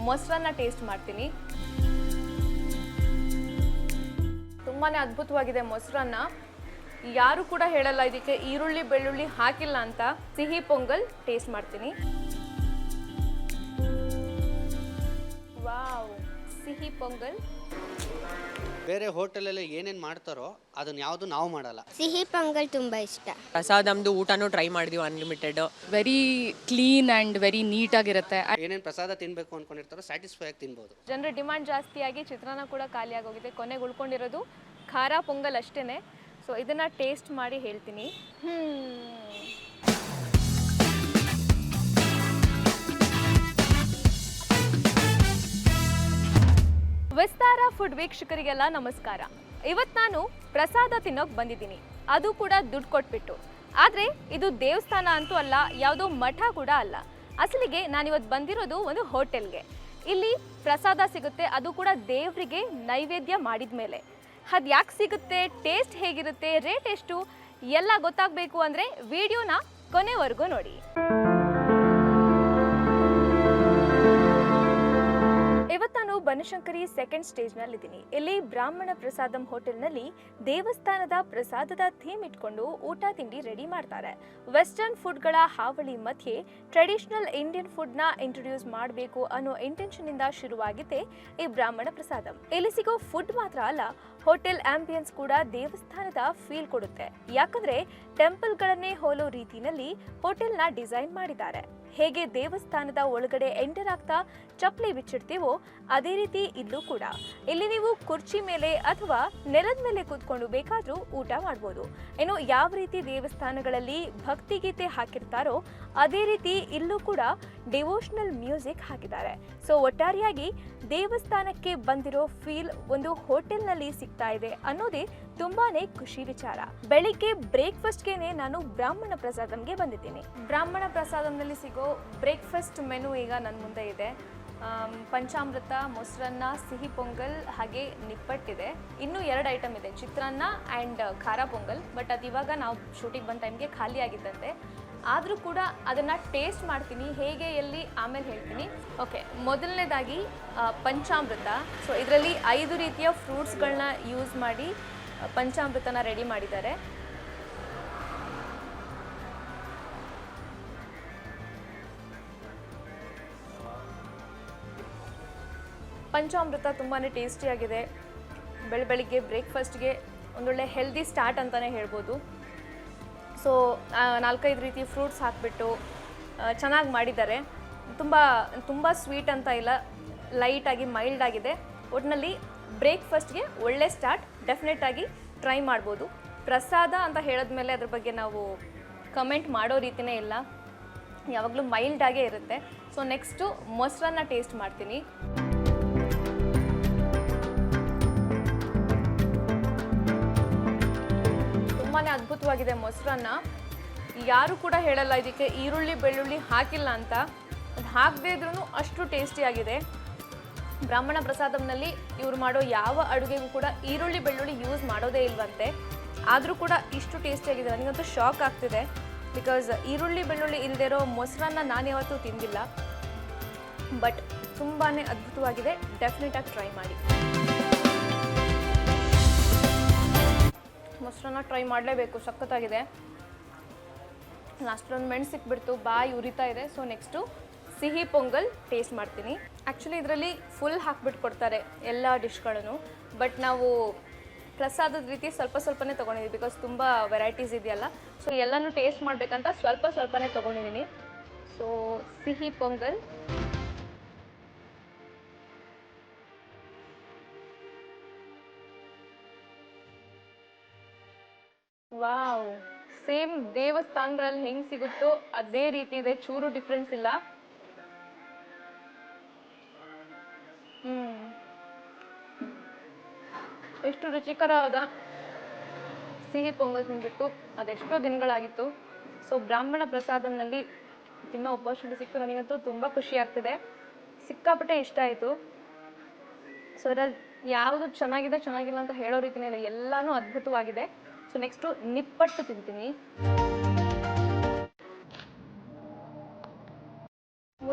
ಮೊಸರನ್ನ ಟೇಸ್ಟ್ ಮಾಡ್ತೀನಿ. ತುಂಬಾ ಅದ್ಭುತವಾಗಿದೆ ಮೊಸರನ್ನ. ಯಾರು ಕೂಡ ಹೇಳಲ್ಲ ಇದಕ್ಕೆ ಈರುಳ್ಳಿ ಬೆಳ್ಳುಳ್ಳಿ ಹಾಕಿಲ್ಲ ಅಂತ. ಸಿಹಿ ಪೊಂಗಲ್ ಟೇಸ್ಟ್ ಮಾಡ್ತೀನಿ. ವಾವ್, ಸಿಹಿ ಪೊಂಗಲ್. ಬೇರೆ ಹೋಟೆಲಲ್ಲಿ ಏನೇನು ಮಾಡ್ತಾರೋ ಅದನ್ನ ಯಾವುದು ನಾವು ಮಾಡಲ್ಲ. ಸಿಹಿ ಪೊಂಗಲ್ ತುಂಬ ಇಷ್ಟ. ಪ್ರಸಾದಮ್ದು ಊಟನೂ ಟ್ರೈ ಮಾಡಿದ್ವಿ, unlimited. Very clean and very ನೀಟಾಗಿರುತ್ತೆ. ಏನೇನು ಪ್ರಸಾದ ತಿನ್ನಬೇಕು ಅಂದ್ಕೊಂಡಿರ್ತಾರೋ ಸ್ಯಾಟಿಸ್ಫೈ ಆಗಿ ತಿನ್ಬೋದು. ಜನರ ಡಿಮ್ಯಾಂಡ್ ಜಾಸ್ತಿಯಾಗಿ ಚಿತ್ರಾನ್ನ ಕೂಡ ಖಾಲಿ ಆಗೋಗಿದೆ. ಕೊನೆಗೆ ಉಳ್ಕೊಂಡಿರೋದು ಖಾರ ಪೊಂಗಲ್ ಅಷ್ಟೇ. ಸೊ ಇದನ್ನು ಟೇಸ್ಟ್ ಮಾಡಿ ಹೇಳ್ತೀನಿ. ವಿಸ್ತಾರ ಫುಡ್ ವೀಕ್ಷಕರಿಗೆಲ್ಲ ನಮಸ್ಕಾರ. ಇವತ್ತು ನಾನು ಪ್ರಸಾದ ತಿನ್ನೋಕೆ ಬಂದಿದ್ದೀನಿ, ಅದು ಕೂಡ ದುಡ್ಡು ಕೊಟ್ಬಿಟ್ಟು. ಆದರೆ ಇದು ದೇವಸ್ಥಾನ ಅಂತೂ ಅಲ್ಲ, ಯಾವುದೋ ಮಠ ಕೂಡ ಅಲ್ಲ. ಅಸಲಿಗೆ ನಾನಿವತ್ತು ಬಂದಿರೋದು ಒಂದು ಹೋಟೆಲ್ಗೆ. ಇಲ್ಲಿ ಪ್ರಸಾದ ಸಿಗುತ್ತೆ, ಅದು ಕೂಡ ದೇವರಿಗೆ ನೈವೇದ್ಯ ಮಾಡಿದ ಮೇಲೆ. ಅದು ಯಾಕೆ ಸಿಗುತ್ತೆ, ಟೇಸ್ಟ್ ಹೇಗಿರುತ್ತೆ, ರೇಟ್ ಎಷ್ಟು ಎಲ್ಲ ಗೊತ್ತಾಗಬೇಕು ಅಂದರೆ ವಿಡಿಯೋನ ಕೊನೆವರೆಗೂ ನೋಡಿ. ಇವತ್ತು ನಾನು ಬನಶಂಕರಿ ಸೆಕೆಂಡ್ ಸ್ಟೇಜ್ನಲ್ಲಿದ್ದೀನಿ. ಇಲ್ಲಿ ಬ್ರಾಹ್ಮಣ ಪ್ರಸಾದಂ ಹೋಟೆಲ್ನಲ್ಲಿ ದೇವಸ್ಥಾನದ ಪ್ರಸಾದದ ಥೀಮ್ ಇಟ್ಕೊಂಡು ಊಟ ತಿಂಡಿ ರೆಡಿ ಮಾಡ್ತಾರೆ. ವೆಸ್ಟರ್ನ್ ಫುಡ್ಗಳ ಹಾವಳಿ ಮಧ್ಯೆ ಟ್ರೆಡಿಷನಲ್ ಇಂಡಿಯನ್ ಫುಡ್ನ ಇಂಟ್ರೊಡ್ಯೂಸ್ ಮಾಡಬೇಕು ಅನ್ನೋ ಇಂಟೆನ್ಷನ್ನಿಂದ ಶುರುವಾಗಿದ್ದೆ ಈ ಬ್ರಾಹ್ಮಣ ಪ್ರಸಾದಂ. ಇಲ್ಲಿ ಸಿಗೋ ಫುಡ್ ಮಾತ್ರ ಅಲ್ಲ, ಹೋಟೆಲ್ ಆಂಬಿಯನ್ಸ್ ಕೂಡ ದೇವಸ್ಥಾನದ ಫೀಲ್ ಕೊಡುತ್ತೆ. ಯಾಕಂದ್ರೆ ಟೆಂಪಲ್ಗಳನ್ನೇ ಹೋಲೋ ರೀತಿಯಲ್ಲಿ ಹೋಟೆಲ್ನ ಡಿಸೈನ್ ಮಾಡಿದ್ದಾರೆ. ಹೇಗೆ ದೇವಸ್ಥಾನದ ಒಳಗಡೆ ಎಂಟರ್ ಆಗ್ತಾ ಚಪ್ಪಲಿ ಬಿಚ್ಚಿಡ್ತೀವೋ ಅದೇ ರೀತಿ ಇಲ್ಲೂ ಕೂಡ. ಇಲ್ಲಿ ನೀವು ಕುರ್ಚಿ ಮೇಲೆ ಅಥವಾ ನೆಲದ ಮೇಲೆ ಕೂತ್ಕೊಂಡು ಬೇಕಾದ್ರೂ ಊಟ ಮಾಡ್ಬೋದು. ಇನ್ನು ಯಾವ ರೀತಿ ದೇವಸ್ಥಾನಗಳಲ್ಲಿ ಭಕ್ತಿಗೀತೆ ಹಾಕಿರ್ತಾರೋ ಅದೇ ರೀತಿ ಇಲ್ಲೂ ಕೂಡ ಡಿವೋಷನಲ್ ಮ್ಯೂಸಿಕ್ ಹಾಕಿದ್ದಾರೆ. ಸೊ ಒಟ್ಟಾರೆಯಾಗಿ ದೇವಸ್ಥಾನಕ್ಕೆ ಬಂದಿರೋ ಫೀಲ್ ಒಂದು ಹೋಟೆಲ್ನಲ್ಲಿ ಸಿಗ್ತಾ ಇದೆ ಅನ್ನೋದೇ ತುಂಬಾನೇ ಖುಷಿ ವಿಚಾರ. ಬೆಳಿಗ್ಗೆ ಬ್ರೇಕ್ಫಾಸ್ಟ್ಗೆನೆ ನಾನು ಬ್ರಾಹ್ಮಣ ಪ್ರಸಾದಂಗೆ ಬಂದಿದ್ದೀನಿ. ಬ್ರಾಹ್ಮಣ ಪ್ರಸಾದಂನಲ್ಲಿ ಸಿಗೋ ಬ್ರೇಕ್ಫಾಸ್ಟ್ ಮೆನು ಈಗ ನನ್ನ ಮುಂದೆ ಇದೆ. ಪಂಚಾಮೃತ, ಮೊಸರನ್ನ, ಸಿಹಿ ಪೊಂಗಲ್ ಹಾಗೆ ನಿಪ್ಪಟ್ಟಿದೆ. ಇನ್ನೂ 2 ಐಟಮ್ ಇದೆ, ಚಿತ್ರಾನ್ನ ಆ್ಯಂಡ್ ಖಾರ ಪೊಂಗಲ್. ಬಟ್ ಅದು ಇವಾಗ ನಾವು ಶೂಟಿಂಗ್ ಬಂದ ಟೈಮ್ಗೆ ಖಾಲಿ ಆಗಿದ್ದಂತೆ. ಆದರೂ ಕೂಡ ಅದನ್ನು ಟೇಸ್ಟ್ ಮಾಡ್ತೀನಿ, ಹೇಗೆ ಎಲ್ಲಿ ಆಮೇಲೆ ಹೇಳ್ತೀನಿ. ಓಕೆ, ಮೊದಲನೇದಾಗಿ ಪಂಚಾಮೃತ. ಸೊ ಇದರಲ್ಲಿ 5 ರೀತಿಯ ಫ್ರೂಟ್ಸ್ಗಳನ್ನ ಯೂಸ್ ಮಾಡಿ ಪಂಚಾಮೃತನ ರೆಡಿ ಮಾಡಿದ್ದಾರೆ. ಪಂಚಾಮೃತ ತುಂಬಾ ಟೇಸ್ಟಿಯಾಗಿದೆ. ಬೆಳಿಗ್ಗೆ ಬ್ರೇಕ್ಫಾಸ್ಟ್ಗೆ ಒಂದೊಳ್ಳೆ ಹೆಲ್ದಿ ಸ್ಟಾರ್ಟ್ ಅಂತಲೇ ಹೇಳ್ಬೋದು. ಸೊ 4-5 ರೀತಿ ಫ್ರೂಟ್ಸ್ ಹಾಕಿಬಿಟ್ಟು ಚೆನ್ನಾಗಿ ಮಾಡಿದ್ದಾರೆ. ತುಂಬ ಸ್ವೀಟ್ ಅಂತ ಇಲ್ಲ, ಲೈಟಾಗಿ ಮೈಲ್ಡ್ ಆಗಿದೆ. ಒಟ್ಟಿನಲ್ಲಿ ಬ್ರೇಕ್ಫಾಸ್ಟ್ಗೆ ಒಳ್ಳೆ ಸ್ಟಾರ್ಟ್. ಡೆಫಿನೆಟಾಗಿ ಟ್ರೈ ಮಾಡ್ಬೋದು. ಪ್ರಸಾದ ಅಂತ ಹೇಳಿದ್ಮೇಲೆ ಅದ್ರ ಬಗ್ಗೆ ನಾವು ಕಮೆಂಟ್ ಮಾಡೋ ರೀತಿಯೇ ಇಲ್ಲ, ಯಾವಾಗಲೂ ಮೈಲ್ಡಾಗೇ ಇರುತ್ತೆ. ಸೊ ನೆಕ್ಸ್ಟು ಮೊಸರನ್ನ ಟೇಸ್ಟ್ ಮಾಡ್ತೀನಿ. ತುಂಬಾ ಅದ್ಭುತವಾಗಿದೆ ಮೊಸರನ್ನ. ಯಾರು ಕೂಡ ಹೇಳಲ್ಲ ಇದಕ್ಕೆ ಈರುಳ್ಳಿ ಬೆಳ್ಳುಳ್ಳಿ ಹಾಕಿಲ್ಲ ಅಂತ. ಅದು ಹಾಕದೇ ಇದ್ರೂ ಅಷ್ಟು ಟೇಸ್ಟಿಯಾಗಿದೆ. ಬ್ರಾಹ್ಮಣ ಪ್ರಸಾದಂನಲ್ಲಿ ಇವರು ಮಾಡೋ ಯಾವ ಅಡುಗೆಗೂ ಕೂಡ ಈರುಳ್ಳಿ ಬೆಳ್ಳುಳ್ಳಿ ಯೂಸ್ ಮಾಡೋದೇ ಇಲ್ವಂತೆ. ಆದರೂ ಕೂಡ ಇಷ್ಟು ಟೇಸ್ಟಿಯಾಗಿದೆ. ನನಗಂತೂ ಶಾಕ್ ಆಗ್ತಿದೆ, ಬಿಕಾಸ್ ಈರುಳ್ಳಿ ಬೆಳ್ಳುಳ್ಳಿ ಇಲ್ಲದೆ ಇರೋ ಮೊಸರನ್ನ ನಾನು ಯಾವತ್ತೂ ತಿಂದಿಲ್ಲ. ಬಟ್ ತುಂಬಾ ಅದ್ಭುತವಾಗಿದೆ. ಡೆಫಿನೆಟಾಗಿ ಟ್ರೈ ಮಾಡಿ. ಮೊಸರನ್ನ ಟ್ರೈ ಮಾಡಲೇಬೇಕು, ಸಖತ್ತಾಗಿದೆ. ಲಾಸ್ಟಲ್ಲಿ ಮೆಣಸು ಸಿಕ್ಬಿಡ್ತು, ಬಾಯಿ ಉರಿತಾ ಇದೆ. ಸೊ ನೆಕ್ಸ್ಟು ಸಿಹಿ ಪೊಂಗಲ್ ಟೇಸ್ಟ್ ಮಾಡ್ತೀನಿ. ಆ್ಯಕ್ಚುಲಿ ಇದರಲ್ಲಿ ಫುಲ್ ಹಾಕ್ಬಿಟ್ಟು ಕೊಡ್ತಾರೆ ಎಲ್ಲ ಡಿಶ್ಗಳನ್ನು. ಬಟ್ ನಾವು ಪ್ರಸಾದದ ರೀತಿ ಸ್ವಲ್ಪನೇ ತೊಗೊಂಡಿದ್ದೀವಿ, ಬಿಕಾಸ್ ತುಂಬ ವೆರೈಟೀಸ್ ಇದೆಯಲ್ಲ. ಸೊ ಎಲ್ಲನೂ ಟೇಸ್ಟ್ ಮಾಡಬೇಕಂತ ಸ್ವಲ್ಪನೇ ತೊಗೊಂಡಿದ್ದೀನಿ. ಸೊ ಸಿಹಿ ಪೊಂಗಲ್. ವಾವ್, ಸೇಮ್ ದೇವಸ್ಥಾನಗಳಲ್ಲಿ ಹೆಂಗೆ ಸಿಗುತ್ತೋ ಅದೇ ರೀತಿ ಇದೆ, ಚೂರು ಡಿಫ್ರೆನ್ಸ್ ಇಲ್ಲ. ಎಷ್ಟು ರುಚಿಕರವಾದ ಸಿಹಿ ಪೊಂಗಲ್ ತಿಂದ್ಬಿಟ್ಟು ಅದೆಷ್ಟೋ ದಿನಗಳಾಗಿತ್ತು. ಸೊ ಬ್ರಾಹ್ಮಣ ಪ್ರಸಾದಂನಲ್ಲಿ ತಿನ್ನೋ ಅಪರ್ಚುನಿಟಿ ಸಿಕ್ತು. ನನಗಂತೂ ತುಂಬ ಖುಷಿ ಆಗ್ತಿದೆ, ಸಿಕ್ಕಾಪಟ್ಟೆ ಇಷ್ಟ ಆಯಿತು. ಸೊ ಅದ್ರಲ್ಲಿ ಯಾವುದು ಚೆನ್ನಾಗಿಲ್ಲ ಅಂತ ಹೇಳೋ ರೀತಿನೇ ಇಲ್ಲ, ಎಲ್ಲಾನು ಅದ್ಭುತವಾಗಿದೆ. ಸೊ ನೆಕ್ಸ್ಟು ನಿಪ್ಪಟ್ಟು ತಿಂತೀನಿ.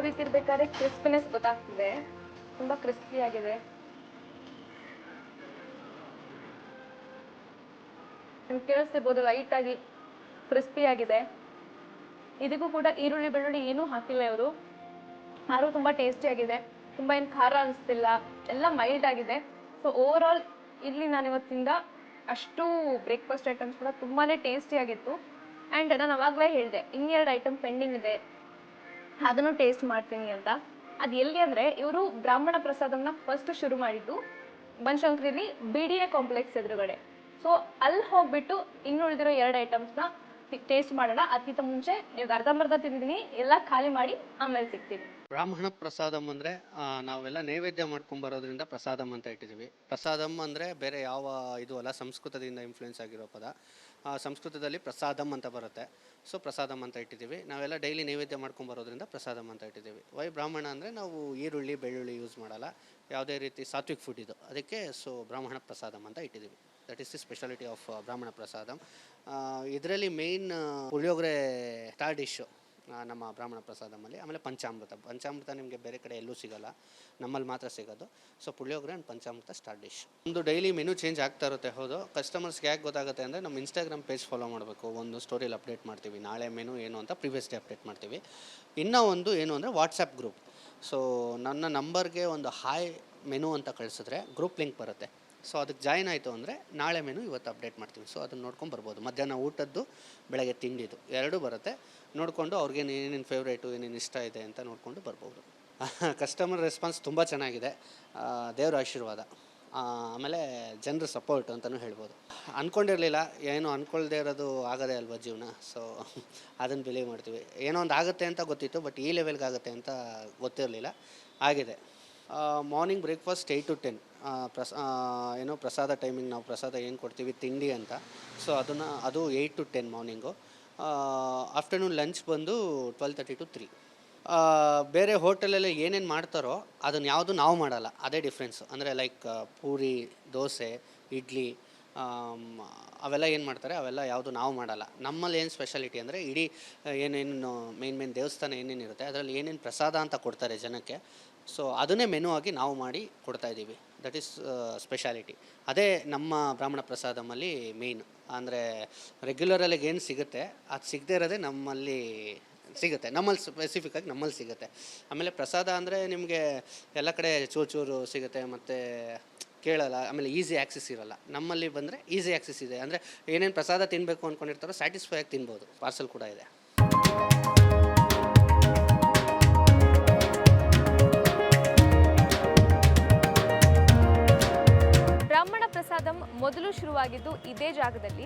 ಹುರಿತಿರ್ಬೇಕಾದ್ರೆ ಕ್ರಿಸ್ಪಿನೆಸ್ ಗೊತ್ತಾಗ್ತಿದೆ, ತುಂಬಾ ಕ್ರಿಸ್ಪಿ ಆಗಿದೆ. ನಿಮ್ಗೆ ಕೇಳಿಸ್ತಿರ್ಬೋದು, ಲೈಟ್ ಆಗಿ ಕ್ರಿಸ್ಪಿ ಆಗಿದೆ. ಇದಕ್ಕೂ ಕೂಡ ಈರುಳ್ಳಿ ಬೆಳ್ಳುಳ್ಳಿ ಏನೂ ಹಾಕಿಲ್ಲ ಇವರು, ಆದ್ರೂ ತುಂಬಾ ಟೇಸ್ಟಿ ಆಗಿದೆ. ತುಂಬಾ ಏನು ಖಾರ ಅನಿಸ್ತಿಲ್ಲ, ಎಲ್ಲ ಮೈಲ್ಡ್ ಆಗಿದೆ. ಸೊ ಓವರ್ ಆಲ್ ಇಲ್ಲಿ ನಾನು ಇವತ್ತಿಂದ ಅಷ್ಟು ಬ್ರೇಕ್ಫಾಸ್ಟ್ ಐಟಮ್ಸ್ ಕೂಡ ತುಂಬಾನೇ ಟೇಸ್ಟಿ ಆಗಿತ್ತು. ಆ್ಯಂಡ್ ನಾನು ಅವಾಗಲೇ ಹೇಳಿದೆ, ಇನ್ನೆರಡು ಐಟಮ್ ಪೆಂಡಿಂಗ್ ಇದೆ, ಅದನ್ನು ಟೇಸ್ಟ್ ಮಾಡ್ತೀನಿ ಅಂತ. ಅದು ಎಲ್ಲಿ ಅಂದರೆ, ಇವರು ಬ್ರಾಹ್ಮಣ ಪ್ರಸಾದಮ್ನ ಫಸ್ಟ್ ಶುರು ಮಾಡಿದ್ದು ಬನಶಂಕರಿಲಿ BDA ಕಾಂಪ್ಲೆಕ್ಸ್ ಎದುರುಗಡೆ. ಸೊ ಅಲ್ಲಿ ಹೋಗ್ಬಿಟ್ಟು ಇನ್ನುಳಿದಿರೋ 2 ಐಟಮ್ಸ್ನ ಟೇಸ್ಟ್ ಮಾಡೋಣ. ಅದಕ್ಕಿಂತ ಮುಂಚೆ ನೀವು ಅರ್ಧಂಬರ್ಧ ತಿಂದಿದ್ದೀನಿ, ಎಲ್ಲ ಖಾಲಿ ಮಾಡಿ ಆಮೇಲೆ ಸಿಗ್ತೀನಿ. ಬ್ರಾಹ್ಮಣ ಪ್ರಸಾದಮ್ ಅಂದರೆ ನಾವೆಲ್ಲ ನೈವೇದ್ಯ ಮಾಡ್ಕೊಂಬರೋದ್ರಿಂದ ಪ್ರಸಾದಮ್ ಅಂತ ಇಟ್ಟಿದ್ದೀವಿ. ಪ್ರಸಾದಮ್ ಅಂದರೆ ಬೇರೆ ಯಾವ ಇದು ಅಲ್ಲ, ಸಂಸ್ಕೃತದಿಂದ ಇನ್ಫ್ಲುಯೆನ್ಸ್ ಆಗಿರೋ ಪದ. ಸಂಸ್ಕೃತದಲ್ಲಿ ಪ್ರಸಾದಮ್ ಅಂತ ಬರುತ್ತೆ, ಸೊ ಪ್ರಸಾದಮ್ ಅಂತ ಇಟ್ಟಿದ್ದೀವಿ. ನಾವೆಲ್ಲ ಡೈಲಿ ನೈವೇದ್ಯ ಮಾಡ್ಕೊಂಬರೋದ್ರಿಂದ ಪ್ರಸಾದಮ್ ಅಂತ ಇಟ್ಟಿದ್ದೀವಿ. ವೈ ಬ್ರಾಹ್ಮಣ ಅಂದರೆ ನಾವು ಈರುಳ್ಳಿ ಬೆಳ್ಳುಳ್ಳಿ ಯೂಸ್ ಮಾಡಲ್ಲ, ಯಾವುದೇ ರೀತಿ ಸಾತ್ವಿಕ್ ಫುಡ್ ಇದು, ಅದಕ್ಕೆ ಸೊ ಬ್ರಾಹ್ಮಣ ಪ್ರಸಾದಮ್ ಅಂತ ಇಟ್ಟಿದ್ದೀವಿ. That is the speciality of ಬ್ರಾಹ್ಮಣ ಪ್ರಸಾದಮ್. ಇದರಲ್ಲಿ ಮೇಯ್ನ್ ಪುಳಿಯೋಗರೆ ಸ್ಟಾರ್ ಡಿಶ್ಶು ನಮ್ಮ ಬ್ರಾಹ್ಮಣ ಪ್ರಸಾದಮಲ್ಲಿ. ಆಮೇಲೆ ಪಂಚಾಮೃತ ನಿಮಗೆ ಬೇರೆ ಕಡೆ ಎಲ್ಲೂ ಸಿಗೋಲ್ಲ, ನಮ್ಮಲ್ಲಿ ಮಾತ್ರ ಸಿಗೋದು. ಸೊ ಪುಳಿಯೋಗರೆ ಆ್ಯಂಡ್ ಪಂಚಾಮೃತ ಸ್ಟಾರ್ ಡಿಶ್. ಒಂದು ಡೈಲಿ ಮೆನು ಚೇಂಜ್ ಆಗ್ತಾ ಇರುತ್ತೆ. ಹೌದು, ಕಸ್ಟಮರ್ಸ್ಗೆ ಯಾಕೆ ಗೊತ್ತಾಗುತ್ತೆ ಅಂದರೆ, ನಮ್ಮ ಇನ್ಸ್ಟಾಗ್ರಾಮ್ ಪೇಜ್ ಫಾಲೋ ಮಾಡಬೇಕು. ಒಂದು ಸ್ಟೋರಿಯಲ್ಲಿ ಅಪ್ಡೇಟ್ ಮಾಡ್ತೀವಿ, ನಾಳೆ ಮೆನು ಏನು ಅಂತ ಪ್ರಿವಿಯಸ್ ಡೇ ಅಪ್ಡೇಟ್ ಮಾಡ್ತೀವಿ. ಇನ್ನೂ ಒಂದು ಏನು ಅಂದರೆ ವಾಟ್ಸಪ್ ಗ್ರೂಪ್. ಸೊ ನನ್ನ ನಂಬರ್ಗೆ ಒಂದು ಹಾಯ್ ಮೆನು ಅಂತ ಕಳಿಸಿದ್ರೆ ಗ್ರೂಪ್ ಲಿಂಕ್ ಬರುತ್ತೆ. ಸೊ ಅದಕ್ಕೆ ಜಾಯ್ನ್ ಆಯಿತು ಅಂದರೆ ನಾಳೆ ಮೆನು ಇವತ್ತು ಅಪ್ಡೇಟ್ ಮಾಡ್ತೀವಿ. ಸೊ ಅದನ್ನು ನೋಡ್ಕೊಂಡು ಬರ್ಬೋದು. ಮಧ್ಯಾಹ್ನ ಊಟದ್ದು, ಬೆಳಗ್ಗೆ ತಿಂಡಿದು ಎರಡೂ ಬರುತ್ತೆ. ನೋಡಿಕೊಂಡು ಅವ್ರಿಗೆ ಏನೇನು ಫೇವ್ರೇಟು, ಏನೇನು ಇಷ್ಟ ಇದೆ ಅಂತ ನೋಡಿಕೊಂಡು ಬರ್ಬೋದು. ಕಸ್ಟಮರ್ ರೆಸ್ಪಾನ್ಸ್ ತುಂಬ ಚೆನ್ನಾಗಿದೆ, ದೇವರ ಆಶೀರ್ವಾದ. ಆಮೇಲೆ ಜನರ ಸಪೋರ್ಟ್ ಅಂತಲೂ ಹೇಳ್ಬೋದು. ಅಂದ್ಕೊಂಡಿರಲಿಲ್ಲ, ಏನು ಅಂದ್ಕೊಳ್ದೇ ಇರೋದು ಆಗೋದೇ ಅಲ್ವಾ ಜೀವನ. ಸೊ ಅದನ್ನು ಬಿಲೀವ್ ಮಾಡ್ತೀವಿ. ಏನೋ ಒಂದು ಆಗುತ್ತೆ ಅಂತ ಗೊತ್ತಿತ್ತು, ಬಟ್ ಈ ಲೆವೆಲ್ಗೆ ಆಗುತ್ತೆ ಅಂತ ಗೊತ್ತಿರಲಿಲ್ಲ, ಆಗಿದೆ. Morning breakfast 8 to 10. ಪ್ರಸಾದ ಟೈಮಿಂಗ್, ನಾವು ಪ್ರಸಾದ ಏನು ಕೊಡ್ತೀವಿ ತಿಂಡಿ ಅಂತ, ಸೊ ಅದು 8 to 10 ಮಾರ್ನಿಂಗು. ಆಫ್ಟರ್ನೂನ್ ಲಂಚ್ ಬಂದು 12:30 to 3. ಬೇರೆ ಹೋಟೆಲಲ್ಲಿ ಏನೇನು ಮಾಡ್ತಾರೋ ಅದನ್ನು ಯಾವುದು ನಾವು ಮಾಡಲ್ಲ, ಅದೇ ಡಿಫ್ರೆನ್ಸು. ಅಂದರೆ ಲೈಕ್ ಪೂರಿ, ದೋಸೆ, ಇಡ್ಲಿ ಅವೆಲ್ಲ ಏನು ಮಾಡ್ತಾರೆ, ಅವೆಲ್ಲ ಯಾವುದು ನಾವು ಮಾಡಲ್ಲ. ನಮ್ಮಲ್ಲಿ ಏನು ಸ್ಪೆಷಾಲಿಟಿ ಅಂದರೆ, ಇಡೀ ಏನೇನು ಮೇನ್ ದೇವಸ್ಥಾನ ಏನೇನಿರುತ್ತೆ ಅದರಲ್ಲಿ ಏನೇನು ಪ್ರಸಾದ ಅಂತ ಕೊಡ್ತಾರೆ ಜನಕ್ಕೆ, ಸೊ ಅದನ್ನೇ ಮೆನು ಆಗಿ ನಾವು ಮಾಡಿ ಕೊಡ್ತಾಯಿದ್ದೀವಿ. That is speciality. ಅದೇ ನಮ್ಮ ಬ್ರಾಹ್ಮಣ ಪ್ರಸಾದಮಲ್ಲಿ ಮೇಯ್ನ್. ಅಂದರೆ ರೆಗ್ಯುಲರಲ್ಲಿ ಏನು ಸಿಗುತ್ತೆ ಅದು ಸಿಗದೇ ಇರೋದೇ ನಮ್ಮಲ್ಲಿ ಸಿಗುತ್ತೆ, ನಮ್ಮಲ್ಲಿ ಸ್ಪೆಸಿಫಿಕ್ಕಾಗಿ ನಮ್ಮಲ್ಲಿ ಸಿಗುತ್ತೆ. ಆಮೇಲೆ ಪ್ರಸಾದ ಅಂದರೆ ನಿಮಗೆ ಎಲ್ಲ ಕಡೆ ಚೂರು ಸಿಗುತ್ತೆ, ಮತ್ತು ಕೇಳಲ್ಲ, ಆಮೇಲೆ ಈಸಿ ಆ್ಯಕ್ಸೆಸ್ ಇರೋಲ್ಲ. ನಮ್ಮಲ್ಲಿ ಬಂದರೆ ಈಸಿ ಆ್ಯಕ್ಸೆಸ್ ಇದೆ. ಅಂದರೆ ಏನೇನು ಪ್ರಸಾದ ತಿನ್ನಬೇಕು ಅಂದ್ಕೊಂಡಿರ್ತಾರೋ ಸ್ಯಾಟಿಸ್ಫೈ ಆಗಿ ತಿನ್ಬೋದು. ಪಾರ್ಸಲ್ ಕೂಡ ಇದೆ. ಬ್ರಾಹ್ಮಣ ಪ್ರಸಾದಂ ಮೊದಲು ಶುರುವಾಗಿದ್ದು ಇದೇ ಜಾಗದಲ್ಲಿ.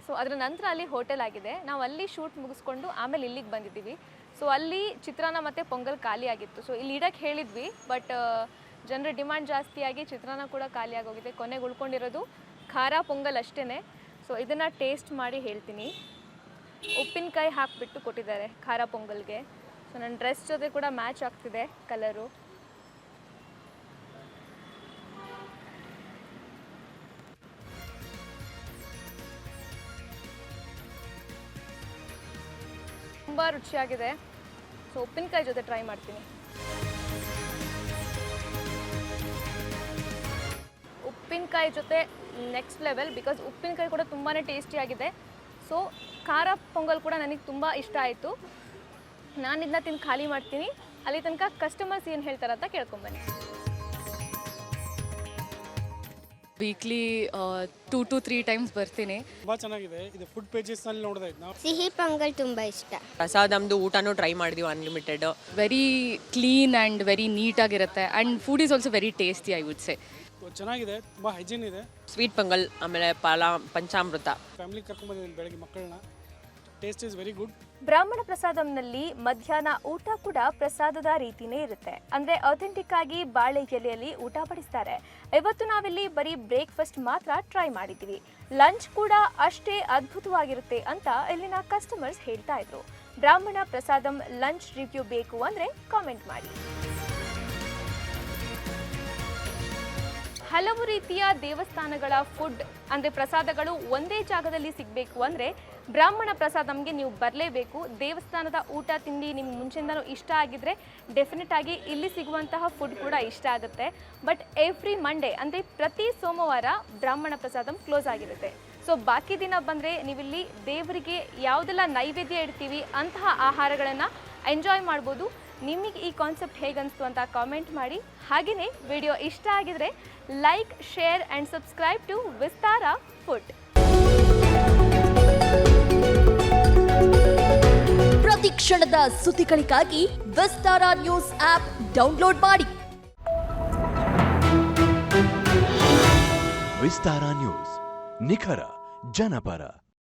ಸೊ ಅದರ ನಂತರ ಅಲ್ಲಿ ಹೋಟೆಲ್ ಆಗಿದೆ. ನಾವು ಅಲ್ಲಿ ಶೂಟ್ ಮುಗಿಸ್ಕೊಂಡು ಆಮೇಲೆ ಇಲ್ಲಿಗೆ ಬಂದಿದ್ದೀವಿ. ಸೊ ಅಲ್ಲಿ ಚಿತ್ರಾನ್ನ ಮತ್ತು ಪೊಂಗಲ್ ಖಾಲಿ ಆಗಿತ್ತು. ಸೊ ಇಲ್ಲಿ ಇಡಕ್ಕೆ ಹೇಳಿದ್ವಿ, ಬಟ್ ಜನರ ಡಿಮ್ಯಾಂಡ್ ಜಾಸ್ತಿಯಾಗಿ ಚಿತ್ರಾನ್ನ ಕೂಡ ಖಾಲಿ ಆಗೋಗಿದೆ. ಕೊನೆಗೆ ಉಳ್ಕೊಂಡಿರೋದು ಖಾರ ಪೊಂಗಲ್ ಅಷ್ಟೇ. ಸೊ ಇದನ್ನು ಟೇಸ್ಟ್ ಮಾಡಿ ಹೇಳ್ತೀನಿ. ಉಪ್ಪಿನಕಾಯಿ ಹಾಕಿಬಿಟ್ಟು ಕೊಟ್ಟಿದ್ದಾರೆ ಖಾರ ಪೊಂಗಲ್ಗೆ. ಸೊ ನನ್ನ ಡ್ರೆಸ್ ಜೊತೆ ಕೂಡ ಮ್ಯಾಚ್ ಆಗ್ತಿದೆ ಕಲರು. ತುಂಬ ರುಚಿಯಾಗಿದೆ. ಸೊ ಉಪ್ಪಿನಕಾಯಿ ಜೊತೆ ಟ್ರೈ ಮಾಡ್ತೀನಿ. ಉಪ್ಪಿನಕಾಯಿ ಜೊತೆ ನೆಕ್ಸ್ಟ್ ಲೆವೆಲ್, ಬಿಕಾಸ್ ಉಪ್ಪಿನಕಾಯಿ ಕೂಡ ತುಂಬಾ ಟೇಸ್ಟಿಯಾಗಿದೆ. ಸೊ ಖಾರ ಪೊಂಗಲ್ ಕೂಡ ನನಗೆ ತುಂಬ ಇಷ್ಟ ಆಯಿತು. ನಾನು ಇದನ್ನ ತಿಂದು ಖಾಲಿ ಮಾಡ್ತೀನಿ. ಅಲ್ಲಿ ತನಕ ಕಸ್ಟಮರ್ಸ್ ಏನು ಹೇಳ್ತಾರೆ ಅಂತ ಕೇಳ್ಕೊಂಬನ್ನಿ. ವೀಕ್ಲಿ 2 to 3 times ಬರ್ತೀನಿ. ತುಂಬ ಚೆನ್ನಾಗಿದೆ. ಇದು ಫುಡ್ ಪೇಜಸ್ನಲ್ಲಿ ನೋಡಿದೆ ನಾವು. ಸಿಹಿ ಪೊಂಗಲ್ ತುಂಬ ಇಷ್ಟ. ಪ್ರಸಾದಮ್ದು ಊಟನೂ ಟ್ರೈ ಮಾಡಿದ್ವಿ, unlimited. Very clean and very ನೀಟಾಗಿರುತ್ತೆ. And food is also very tasty, I would say. ಚೆನ್ನಾಗಿದೆ, ತುಂಬ ಹೈಜೀನ್ ಇದೆ. ಸ್ವೀಟ್ ಪೊಂಗಲ್, ಆಮೇಲೆ ಪಂಚಾಮೃತ. ಫ್ಯಾಮಿಲಿ ಕರ್ಕೊಂಡ್ಬಂದಿದ್ದೀನಿ ಬೆಳಗ್ಗೆ ಮಕ್ಕಳನ್ನ. Taste is very good. ಬ್ರಾಹ್ಮಣ ಪ್ರಸಾದಂನಲ್ಲಿ ಮಧ್ಯಾಹ್ನ ಊಟ ಕೂಡ ಪ್ರಸಾದದ ರೀತಿನೇ ಇರುತ್ತೆ. ಅಂದರೆ ಅಥೆಂಟಿಕ್ ಆಗಿ ಬಾಳೆ ಎಲೆಯಲ್ಲಿ ಊಟ ಬಡಿಸ್ತಾರೆ. ಇವತ್ತು ನಾವಿಲ್ಲಿ ಬರೀ ಬ್ರೇಕ್ಫಾಸ್ಟ್ ಮಾತ್ರ ಟ್ರೈ ಮಾಡಿದ್ದೀವಿ. ಲಂಚ್ ಕೂಡ ಅಷ್ಟೇ ಅದ್ಭುತವಾಗಿರುತ್ತೆ ಅಂತ ಇಲ್ಲಿನ ಕಸ್ಟಮರ್ಸ್ ಹೇಳ್ತಾ ಇದ್ರು. ಬ್ರಾಹ್ಮಣ ಪ್ರಸಾದಂ ಲಂಚ್ ರಿವ್ಯೂ ಬೇಕು ಅಂದರೆ ಕಾಮೆಂಟ್ ಮಾಡಿ. ಹಲವು ರೀತಿಯ ದೇವಸ್ಥಾನಗಳ ಫುಡ್ ಅಂದರೆ ಪ್ರಸಾದಗಳು ಒಂದೇ ಜಾಗದಲ್ಲಿ ಸಿಗಬೇಕು ಅಂದರೆ ಬ್ರಾಹ್ಮಣ ಪ್ರಸಾದಂಗೆ ನೀವು ಬರಲೇಬೇಕು. ದೇವಸ್ಥಾನದ ಊಟ ತಿಂಡಿ ನಿಮ್ಗೆ ಮುಂಚೆಯಿಂದನೂ ಇಷ್ಟ ಆಗಿದ್ರೆ ಡೆಫಿನೆಟ್ ಆಗಿ ಇಲ್ಲಿ ಸಿಗುವಂತಹ ಫುಡ್ ಕೂಡ ಇಷ್ಟ ಆಗುತ್ತೆ. ಬಟ್ ಎವ್ರಿ ಮಂಡೇ ಅಂದರೆ ಪ್ರತಿ ಸೋಮವಾರ ಬ್ರಾಹ್ಮಣ ಪ್ರಸಾದಂ ಕ್ಲೋಸ್ ಆಗಿರುತ್ತೆ. ಸೊ ಬಾಕಿ ದಿನ ಬಂದರೆ ನೀವಿಲ್ಲಿ ದೇವರಿಗೆ ಯಾವುದೆಲ್ಲ ನೈವೇದ್ಯ ಇಡ್ತೀವಿ ಅಂತಹ ಆಹಾರಗಳನ್ನು ಎಂಜಾಯ್ ಮಾಡ್ಬೋದು. ನಿಮಗೆ ಈ ಕಾನ್ಸೆಪ್ಟ್ ಹೇಗನ್ನಿಸ್ತು ಅಂತ ಕಾಮೆಂಟ್ ಮಾಡಿ. ಹಾಗೆಯೇ ವಿಡಿಯೋ ಇಷ್ಟ ಆಗಿದ್ರೆ like, share and subscribe to Vistara food. ಪ್ರತಿ ಕ್ಷಣದ ಸುದ್ದಿಗಳಿಗಾಗಿ ವಿಸ್ತಾರ ನ್ಯೂಸ್ ಆಪ್ ಡೌನ್ಲೋಡ್ ಮಾಡಿ. ವಿಸ್ತಾರ ನ್ಯೂಸ್, ನಿಖರ ಜನಪರ.